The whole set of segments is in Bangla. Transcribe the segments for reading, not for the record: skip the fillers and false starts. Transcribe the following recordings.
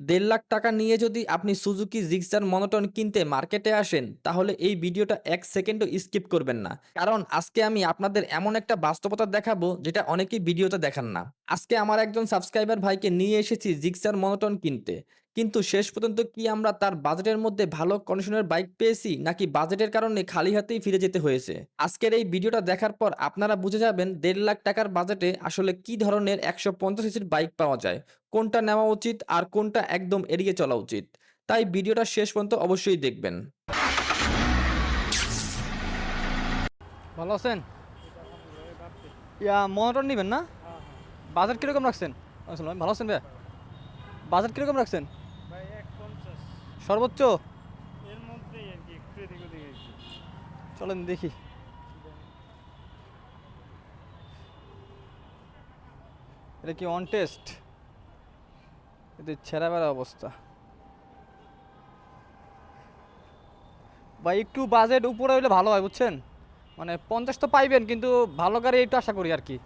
দেড় লাখ টাকা নিয়ে যদি আপনি সুজুকি জিক্সার মনোটন কিনতে মার্কেটে আসেন, তাহলে এই ভিডিওটা ১ সেকেন্ডও স্কিপ করবেন না। কারণ আজকে আমি আপনাদের এমন একটা বাস্তবতা দেখাবো যেটা অনেকেই ভিডিওতে দেখান না। আজকে আমার একজন সাবস্ক্রাইবার ভাইকে নিয়ে এসেছি জিক্সার মনোটন কিনতে। কিন্তু শেষ পর্যন্ত কি আমরা তার বাজেটের মধ্যে ভালো কন্ডিশনের বাইক পেয়েছি নাকি বাজেটের কারণে খালি হাতেই ফিরে যেতে হয়েছে? আজকের এই ভিডিওটা দেখার পর আপনারা বুঝে যাবেন ১.৫ লাখ টাকার বাজেটে আসলে কি ধরনের ১৫০ সিসির বাইক পাওয়া যায়। কোনটা নেওয়া উচিত আর কোনটা একদম এড়িয়ে চলা উচিত। তাই ভিডিওটা শেষ পর্যন্ত অবশ্যই দেখবেন। ভালো আছেন? মনিটর নিবেন না? বাজেট কিরকম রাখছেন? আসলে ভালো আছেন ভাই? বাজেট কিরকম রাখছেন? ভাই ১.৫০ সর্বোচ্চ? এর মধ্যেই আর কি, একটু এদিক ওদিক আর কি। চলেন দেখি। এটা কি অন টেস্ট? এদের ছেঁড়া বেড়া অবস্থা। ভাই একটু বাজেট উপরে হইলে ভালো হয় বুঝছেন? মানে 50 তো পাইবেন কিন্তু ভালো গাড়ি একটু আশা করি আর কি।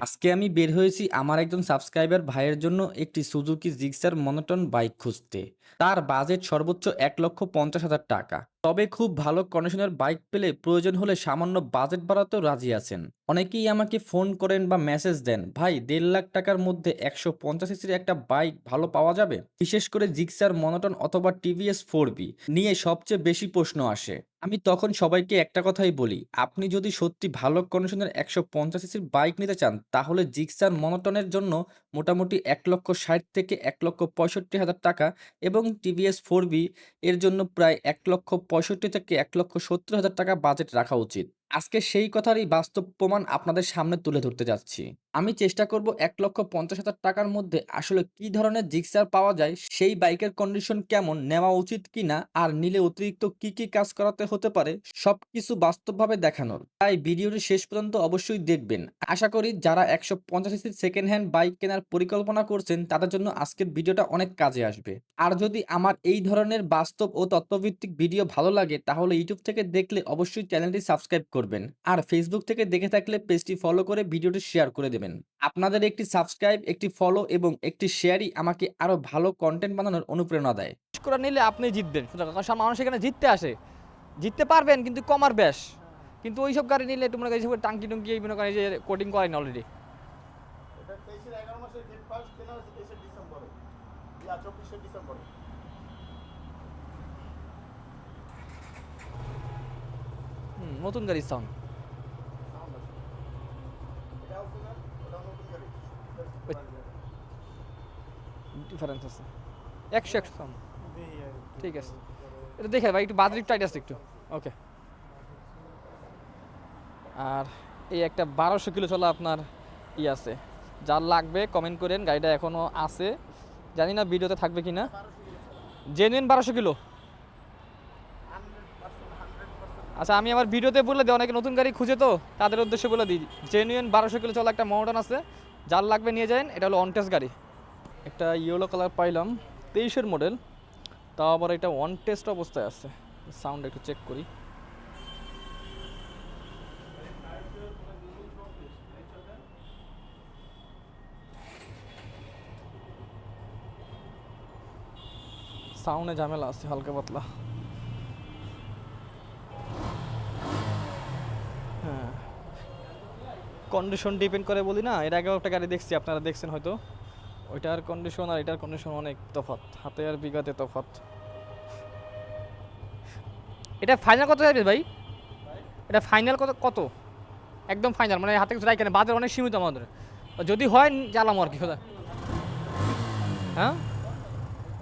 আজকে আমি বের হয়েছি আমার একজন সাবস্ক্রাইবার ভাইয়ের জন্য একটি সুজুকি জিক্সার মনোটন বাইক খুঁজতে। তার বাজেট সর্বোচ্চ ১,৫০,০০০ টাকা। তবে খুব ভালো কন্ডিশনের বাইক পেলে প্রয়োজন হলে সামান্য বাজেট বাড়াতেও রাজি আছেন। অনেকেই আমাকে ফোন করেন বা মেসেজ দেন, ভাই ১.৫ লাখ টাকার মধ্যে ১৫০ সিসির একটা বাইক ভালো পাওয়া যাবে? বিশেষ করে জিক্সার মনোটন অথবা টিভিএস 4বি নিয়ে সবচেয়ে বেশি প্রশ্ন আসে। আমি তখন সবাইকে একটা কথাই বলি, আপনি যদি সত্যি ভালো কন্ডিশনের ১৫০ সিসির বাইক নিতে চান তাহলে জিক্সার মনোটনের জন্য মোটামুটি ১,৬০,০০০ থেকে ১,৬৫,০০০ টাকা এবং টিভিএস 4বি এর জন্য প্রায় ১,৬৫,০০০ থেকে ১,৭০,০০০ টাকা বাজেট রাখা উচিত। আজকে সেই কথারই বাস্তব প্রমাণ আপনাদের সামনে তুলে ধরতে যাচ্ছি। আমি চেষ্টা করব ১,৫০,০০০ টাকার মধ্যে আসলে কি ধরনের জিক্সার পাওয়া যায়, সেই বাইকের কন্ডিশন কেমন, নেওয়া উচিত কিনা আর নিলে অতিরিক্ত কি কাজ করাতে হতে পারে সবকিছু বাস্তবভাবে দেখানোর। তাই ভিডিওটি শেষ পর্যন্ত অবশ্যই দেখবেন। আশা করি যারা ১৫০ সিসির সেকেন্ড হ্যান্ড বাইক কেনার পরিকল্পনা করছেন তাদের জন্য আজকের ভিডিওটা অনেক কাজে আসবে। আর যদি আমার এই ধরনের বাস্তব ও তথ্যভিত্তিক ভিডিও ভালো লাগে তাহলে ইউটিউব থেকে দেখলে অবশ্যই চ্যানেলটি সাবস্ক্রাইব করবেন। আর ফেসবুক থেকে দেখে থাকলে পেজটি ফলো করে ভিডিওটি শেয়ার করে দেবেন। আপনাদের একটি সাবস্ক্রাইব, একটি ফলো এবং একটি শেয়ারই আমাকে আরো ভালো কনটেন্ট বানানোর অনুপ্রেরণা দেয়। শেষ করে নিলে আপনি জিতবেন সুতরাং, কারণ সব মানুষ এখানে জিততে আসে। জিততে পারবেন কিন্তু কমার ব্যাস। কিন্তু ওইসব গাড়ি নিলে একটু মনে করেন এইসব টাঙ্কি টুঙ্কি মনে করেন যে কোটিং করেন অলরেডি। এটা ২৩-এর ১১ মাসের ডেট পাস কেনা হয়েছে ২৩-এর ডিসেম্বরে। ২৪-এর ডিসেম্বরে। নতুন গাড়ির সাউন্ড। সাউন্ড আছে। এটা অরিজিনাল, ওটা নতুন গাড়ি। ওই ডিফারেন্স আছে ১০০ সাউন্ড। দেখি আর একটু ঠিক আছে, পরে। এটা দেখে ভাই একটু বাজেট টাইট আছে একটু। ওকে। আর এই একটা ১২০০ কিলো চলা আপনার আছে, যার লাগবে কমেন্ট করেন। গাড়িটা এখনও আছে, জানি না ভিডিওতে থাকবে কি না। ১২০০ কিলো চলে। Genuine ১২০০ kilo. 100% আচ্ছা আমি আমার ভিডিওতে বলে দিই, অনেকে নতুন গাড়ি খুঁজে তো তাদের উদ্দেশ্যে বলে দিই, জেনুইন ১২০০ কিলো চলা একটা মডার্ন আছে, যার লাগবে নিয়ে যান। এটা হলো অনটেস্ট গাড়ি। একটা ইয়েলো কালার পাইলাম, ২৩-এর মডেল, তাও আবার এটা অন টেস্ট অবস্থায় আছে। সাউন্ড একটু চেক করি। সাউন্ডে ঝামেলা আছে হালকা পাতলা। হ্যাঁ, কন্ডিশন ডিপেন্ড করে বলি না। এর আগেও একটা গাড়ি দেখছি, আপনারা দেখছেন হয়তো। ওইটার কন্ডিশন আর এটার কন্ডিশন অনেক তফাৎ, হাতে আর বিঘাতে তফাৎ। এটা ফাইনাল কত যাবে ভাই? এটা ফাইনাল কত কত? একদম ফাইনাল মানে হাতে কিছু রাখেন, বাজার অনেক সীমিত আমাদের। যদি হয় জ্বালাম আর কি খোদা। হ্যাঁ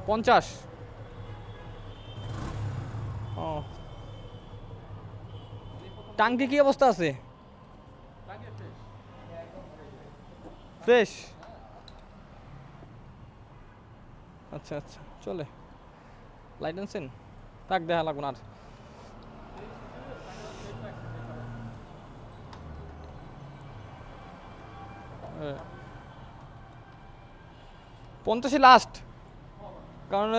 50। ও, টাঙ্কি কি অবস্থা আছে? ফ্রেশ। আচ্ছা আচ্ছা, চলে। লাইট আনছেন? তাক দেখা লাগবে না আর। 50 লাস্ট, কারণ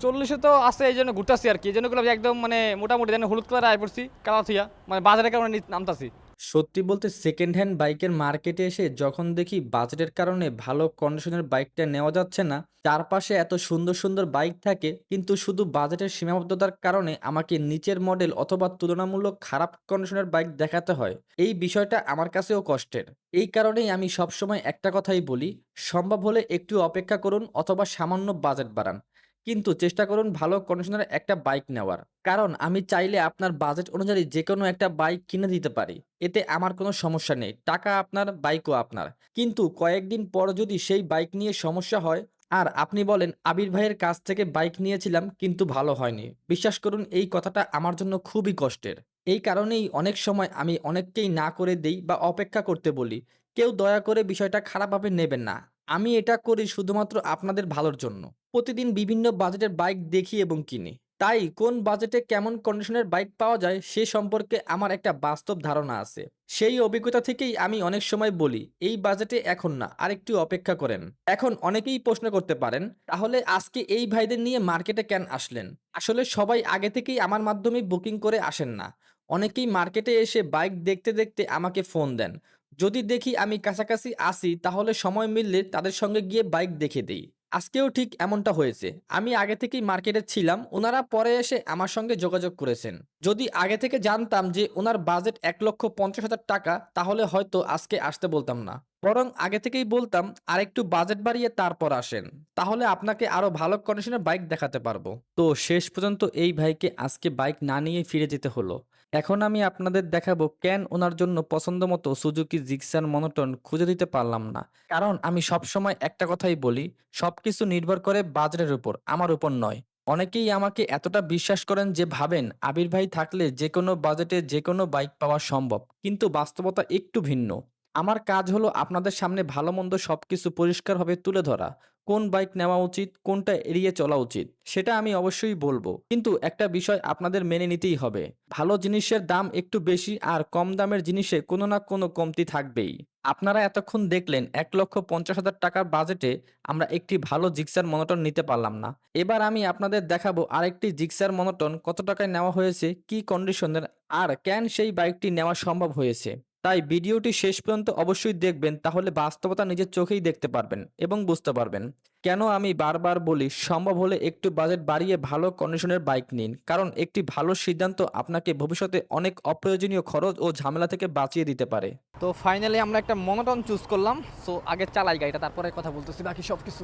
40-এ তো আছে, এই জন্য ঘুরতেছি আর কি। এই জন্য একদম মানে মোটামুটি যেন হলুদ কালার আয় পড়ছি কালার থিয়া, মানে বাজারের কারণে নামতাছি। সত্যি বলতে সেকেন্ড হ্যান্ড বাইকের মার্কেটে এসে যখন দেখি বাজেটের কারণে ভালো কন্ডিশনের বাইকটা নেওয়া যাচ্ছে না, চারপাশে এত সুন্দর সুন্দর বাইক থাকে কিন্তু শুধু বাজেটের সীমাবদ্ধতার কারণে আমাকে নিচের মডেল অথবা তুলনামূলক খারাপ কন্ডিশনের বাইক দেখাতে হয়, এই বিষয়টা আমার কাছেও কষ্টের। এই কারণেই আমি সবসময় একটা কথাই বলি, সম্ভব হলে একটু অপেক্ষা করুন অথবা সামান্য বাজেট বাড়ান, কিন্তু চেষ্টা করুন ভালো কন্ডিশনের একটা বাইক নেওয়ার। কারণ আমি চাইলে আপনার বাজেট অনুযায়ী যেকোনো একটা বাইক কিনে দিতে পারি। এতে আমার কোনো সমস্যা নেই। টাকা আপনার, বাইকও আপনার। কিন্তু কয়েকদিন পর যদি সেই বাইক নিয়ে সমস্যা হয় আর আপনি বলেন, "আবির ভাইয়ের কাছ থেকে বাইক নিয়েছিলাম কিন্তু ভালো হয়নি।" বিশ্বাস করুন এই কথাটা আমার জন্য খুবই কষ্টের। এই কারণেই অনেক সময় আমি অনেককেই না করে দেই বা অপেক্ষা করতে বলি। কেউ দয়া করে বিষয়টা খারাপভাবে নেবেন না। আমি এটা করি শুধুমাত্র আপনাদের ভালোর জন্য। প্রতিদিন বিভিন্ন বাজেটের বাইক দেখি এবং কিনি। তাই কোন বাজেটে কেমন কন্ডিশনের বাইক পাওয়া যায় সে সম্পর্কে আমার একটা বাস্তব ধারণা আছে। সেই অভিজ্ঞতা থেকেই আমি অনেক সময় বলি, এই বাজেটে এখন না, আরেকটু অপেক্ষা করেন। এখন অনেকেই প্রশ্ন করতে পারেন, তাহলে আজকে এই ভাইদের নিয়ে মার্কেটে কেন আসলেন? আসলে সবাই আগে থেকেই আমার মাধ্যমে বুকিং করে আসেন না। অনেকেই মার্কেটে এসে বাইক দেখতে দেখতে আমাকে ফোন দেন। যদি দেখি আমি কাছাকাছি আসি তাহলে সময় মিললে তাদের সঙ্গে গিয়ে বাইক দেখে দেই। আজকেও ঠিক এমনটা হয়েছে। আমি আগে থেকেই মার্কেটে ছিলাম, উনারা পরে এসে আমার সঙ্গে যোগাযোগ করেছেন। যদি আগে থেকে জানতাম যে উনার বাজেট ১,৫০,০০০ টাকা তাহলে হয়তো আজকে আসতে বলতাম না। বরং আগে থেকেই বলতাম আরেকটু বাজেট বাড়িয়ে তারপর আসেন। তাহলে আপনাকে আরো ভালো কন্ডিশনের বাইক দেখাতে পারবো। তো শেষ পর্যন্ত এই ভাইকে আজকে বাইক না নিয়ে ফিরে যেতে হলো। এখন আমি আপনাদের দেখাবো কেন ওনার জন্য পছন্দমতো সুজুকি জিক্সার মনোটন খুঁজে দিতে পারলাম না। কারণ আমি সবসময় একটা কথাই বলি, সবকিছু নির্ভর করে বাজারের উপর, আমার উপর নয়। অনেকেই আমাকে এতটা বিশ্বাস করেন যে ভাবেন আবির ভাই থাকলে যেকোনো বাজেটে যেকোনো বাইক পাওয়া সম্ভব। কিন্তু বাস্তবতা একটু ভিন্ন। আমার কাজ হলো আপনাদের সামনে ভালো মন্দ সবকিছু পরিষ্কারভাবে তুলে ধরা। কোন বাইক নেওয়া উচিত, কোনটা এড়িয়ে চলা উচিত, সেটা আমি অবশ্যই বলবো। কিন্তু একটা বিষয় আপনাদের মেনে নিতেই হবে। ভালো জিনিসের দাম একটু বেশি আর কম দামের জিনিসে কোনো না কোনো কমতি থাকবেই। আপনারা এতক্ষণ দেখলেন ১,৫০,০০০ টাকার বাজেটে আমরা একটি ভালো জিক্সার মনোটন নিতে পারলাম না। এবার আমি আপনাদের দেখাবো আরেকটি জিক্সার মনোটন কত টাকায় নেওয়া হয়েছে, কি কন্ডিশনের আর কেন সেই বাইকটি নেওয়া সম্ভব হয়েছে। তাই ভিডিওটি শেষ পর্যন্ত অবশ্যই দেখবেন, তাহলে বাস্তবতা নিজের চোখেই দেখতে পারবেন এবং বুঝতে পারবেন। কেন আমি বারবার বলি সম্ভব হলে একটু বাজেট বাড়িয়ে ভালো কন্ডিশনের বাইক নিন। কারণ একটি ভালো সিদ্ধান্ত আপনাকে ভবিষ্যতে অনেক অপ্রয়োজনীয় খরচ ও ঝামেলা থেকে বাঁচিয়ে দিতে পারে। তো ফাইনালি আমরা একটা মনোটন চুজ করলাম। সো আগে চালাই গাড়িটা, তারপরে কথা বলতেছি বাকি সব কিছু।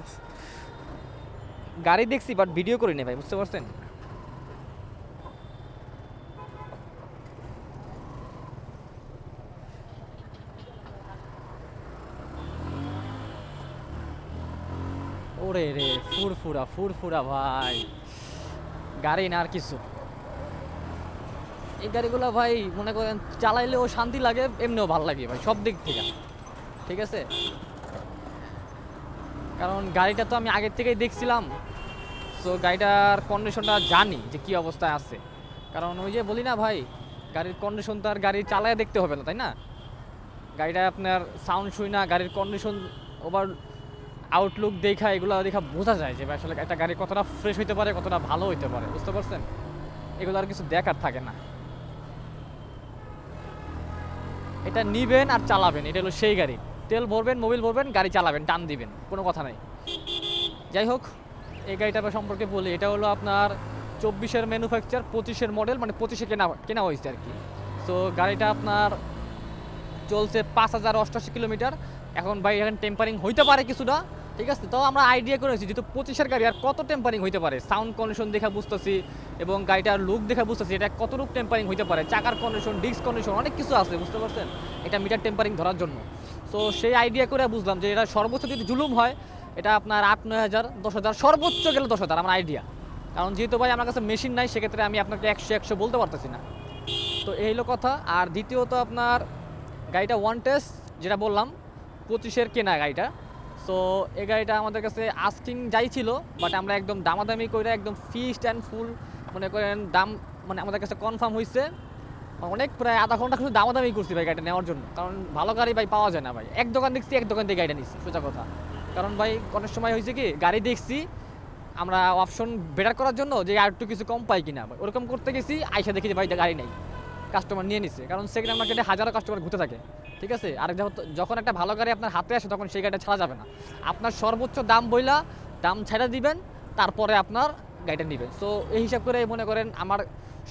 গাড়ি দেখছি বাট ভিডিও করিনি ভাই, বুঝতে পারছেন? ওরে রে, ফুরফুরা ফুরফুরা ভাই, গাড়ি না আর কিছু। এই গাড়িগুলো ভাই মনে করেন চালাইলেও শান্তি লাগে, এমনিও ভালো লাগে ভাই, সব দিক থেকে। ঠিক আছে, কারণ গাড়িটা তো আমি আগের থেকেই দেখছিলাম। সো গাড়িটার কন্ডিশনটা জানি যে কী অবস্থায় আছে। কারণ ওই যে বলি না ভাই, গাড়ির কন্ডিশন তো আর গাড়ি চালায় দেখতে হবে না, তাই না? গাড়িটা আপনার সাউন্ড শুই না, গাড়ির কন্ডিশন, ওভার আউটলুক দেখা, এগুলো দেখা বোঝা যায় যে আসলে একটা গাড়ি কতটা ফ্রেশ হইতে পারে, কতটা ভালো হইতে পারে, বুঝতে পারছেন? এগুলো আর কিছু দেখার থাকে না। এটা নিবেন আর চালাবেন, এটা হলো সেই গাড়ি। তেল ভরবেন, মোবিল ভরবেন, গাড়ি চালাবেন, টান দিবেন, কোনো কথা নাই। যাই হোক, এই গাড়িটার সম্পর্কে বলি, এটা হলো আপনার 24-এর ম্যানুফ্যাকচার, 25-এর মডেল, মানে 25-এ কেনা হয়েছে আর কি। সো গাড়িটা আপনার চলছে 5,088 কিলোমিটার। এখন ভাই এখন টেম্পারিং হইতে পারে কিছুটা, ঠিক আছে? তো আমরা আইডিয়া করেছি যেহেতু 25-এর গাড়ি আর কত টেম্পারিং হইতে পারে, সাউন্ড কন্ডিশন দেখা বুঝতেছি এবং গাড়িটার লুক দেখা বুঝতেছি এটা কতটুকু টেম্পারিং হইতে পারে। চাকার কন্ডিশন, ডিস্ক কন্ডিশন, অনেক কিছু আছে, বুঝতে পারছেন? এটা মিটার টেম্পারিং ধরার জন্য। সো সেই আইডিয়া করে বুঝলাম যে এটা সর্বোচ্চ যদি জুলুম হয় এটা আপনার 8-9 হাজার, 10,000, সর্বোচ্চ গেলে 10,000 আমার আইডিয়া। কারণ যেহেতু ভাই আমার কাছে মেশিন নাই, সেক্ষেত্রে আমি আপনাকে 100 বলতে পারতেছি না। তো এই হলো কথা। আর দ্বিতীয়ত আপনার গাড়িটা ওয়ান টেস্ট, যেটা বললাম 25-এর কেনা গাড়িটা। সো এই গাড়িটা আমাদের কাছে আস্কিং যাই ছিল, বাট আমরা একদম দামাদামি করে একদম ফিক্সড অ্যান্ড ফুল মনে করেন দাম, মানে আমাদের কাছে কনফার্ম হয়েছে। অনেক প্রায় আধা ঘন্টা শুধু দামাদামি করছি ভাই গাড়িটা নেওয়ার জন্য, কারণ ভালো গাড়ি ভাই পাওয়া যায় না ভাই। এক দোকান দেখছি, এক দোকান থেকে গাড়িটা নিচ্ছি, সোজা কথা। কারণ ভাই অনেক সময় হয়েছে কি, গাড়ি দেখছি আমরা অপশন বেটার করার জন্য যে আর একটু কিছু কম পাই কিনা, ওরকম করতে গেছি, আইসা দেখি যে ভাই গাড়ি নেই। কাস্টমার নিয়ে নিছে, কারণ সেকেন্ড হ্যান্ড মার্কেটে হাজারো কাস্টমার ঘুরতে থাকে, ঠিক আছে। আর যখন একটা ভালো গাড়ি আপনার হাতে আসে তখন সেই গাড়িটা ছাড়া যাবে না, আপনার সর্বোচ্চ দাম বইলা দাম ছাড়া দিবেন, তারপরে আপনার গাড়িটা নেবেন। সো এই হিসাব করে মনে করেন আমার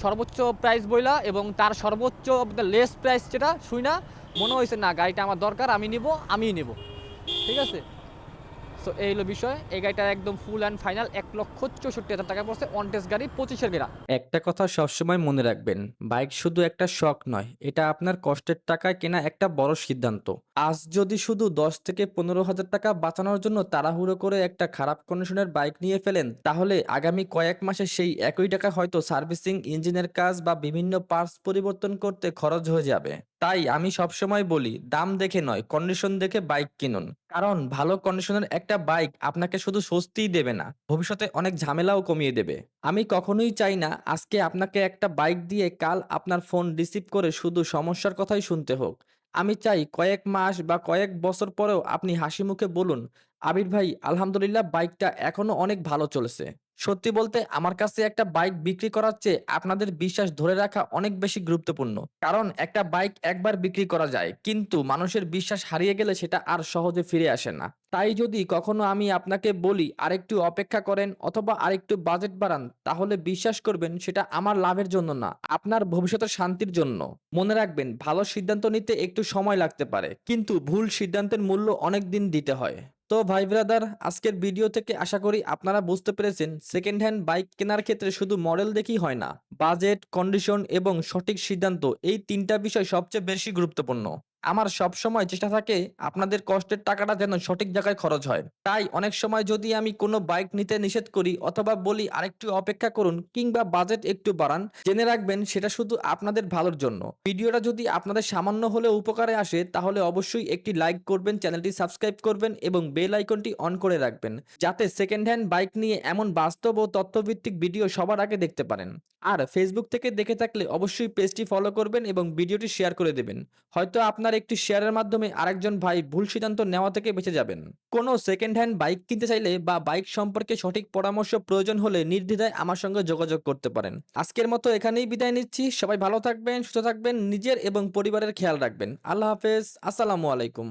সর্বোচ্চ প্রাইস বইলা এবং তার সর্বোচ্চ লেস প্রাইস যেটা শুই না মনে হয়েছে না গাড়িটা আমার দরকার, আমিই নিব, ঠিক আছে। সো এই হলো বিষয়, এই গাড়িটা একদম ফুল অ্যান্ড ফাইনাল 1,64,000 টাকা পড়ছে, অন টেস্ট গাড়ি 25-এর গেরা। একটা কথা সবসময় মনে রাখবেন, বাইক শুধু একটা শখ নয়, এটা আপনার কষ্টের টাকায় কেনা একটা বড় সিদ্ধান্ত। আজ যদি শুধু 10 থেকে 15,000 টাকা বাঁচানোর জন্য তাড়াহুড়ো করে একটা খারাপ কন্ডিশনের বাইক নিয়ে ফেলেন, তাহলে আগামী কয়েক মাসে সেই একই টাকা হয়তো সার্ভিসিং, ইঞ্জিনের কাজ বা বিভিন্ন পার্টস পরিবর্তন করতে খরচ হয়ে যাবে। তাই আমি সবসময় বলি, দাম দেখে নয়, কন্ডিশন দেখে বাইক কিনুন। কারণ ভালো কন্ডিশনের একটা বাইক আপনাকে শুধু স্বস্তিই দেবে না, ভবিষ্যতে অনেক ঝামেলাও কমিয়ে দেবে। আমি কখনোই চাই না আজকে আপনাকে একটা বাইক দিয়ে কাল আপনার ফোন রিসিভ করে শুধু সমস্যার কথাই শুনতে হোক। আমি চাই কয়েক মাস বা কয়েক বছর পরেও আপনি হাসি মুখে বলুন, আবির ভাই আলহামদুলিল্লাহ বাইকটা এখনো অনেক ভালো চলেছে। সত্যি বলতে আমার কাছে একটা বাইক বিক্রি করার চেয়ে আপনাদের বিশ্বাস ধরে রাখা অনেক বেশি গুরুত্বপূর্ণ। কারণ একটা বাইক একবার বিক্রি করা যায়, কিন্তু মানুষের বিশ্বাস হারিয়ে গেলে সেটা আর সহজে ফিরে আসে না। তাই যদি কখনো আমি আপনাকে বলি আরেকটু অপেক্ষা করেন অথবা আরেকটু বাজেট বাড়ান, তাহলে বিশ্বাস করবেন সেটা আমার লাভের জন্য না, আপনার ভবিষ্যতের শান্তির জন্য। মনে রাখবেন, ভালো সিদ্ধান্ত নিতে একটু সময় লাগতে পারে, কিন্তু ভুল সিদ্ধান্তের মূল্য অনেক দিন দিতে হয়। তো ভাই ব্রাদার, আজকের ভিডিও থেকে আশা করি আপনারা বুঝতে পেরেছেন সেকেন্ড হ্যান্ড বাইক কেনার ক্ষেত্রে শুধু মডেল দেখেই হয় না, বাজেট, কন্ডিশন এবং সঠিক সিদ্ধান্ত, এই তিনটা বিষয় সবচেয়ে বেশি গুরুত্বপূর্ণ। আমার সবসময় চেষ্টা থাকে আপনাদের কষ্টের টাকাটা যেন সঠিক জায়গায় খরচ হয়। তাই অনেক সময় যদি আমি কোনো বাইক নিতে নিষেধ করি অথবা বলি আরেকটু অপেক্ষা করুন কিংবা বাজেট একটু বাড়ান, জেনে রাখবেন সেটা শুধু আপনাদের ভালোর জন্য। ভিডিওটা যদি আপনাদের সামান্য হলেও উপকারে আসে তাহলে অবশ্যই একটি লাইক করবেন, চ্যানেলটি সাবস্ক্রাইব করবেন এবং বেল আইকনটি অন করে রাখবেন, যাতে সেকেন্ড হ্যান্ড বাইক নিয়ে এমন বাস্তব ও তথ্যভিত্তিক ভিডিও সবার আগে দেখতে পারেন। আর ফেসবুক থেকে দেখে থাকলে অবশ্যই পেজটি ফলো করবেন এবং ভিডিওটি শেয়ার করে দেবেন। হয়তো আপনার একটি শেয়ারের মাধ্যমে আরেকজন ভাই ভুল সিদ্ধান্ত নেওয়া থেকে বেঁচে যাবেন। কোনো সেকেন্ড হ্যান্ড বাইক কিনতে চাইলে বা বাইক সম্পর্কে সঠিক পরামর্শ প্রয়োজন হলে নির্দ্বিধায় আমার সঙ্গে যোগাযোগ করতে পারেন। আজকের মতো এখানেই বিদায় নিচ্ছি। সবাই ভালো থাকবেন, সুস্থ থাকবেন, নিজের এবং পরিবারের খেয়াল রাখবেন। আল্লাহ হাফেজ, আসসালামু আলাইকুম।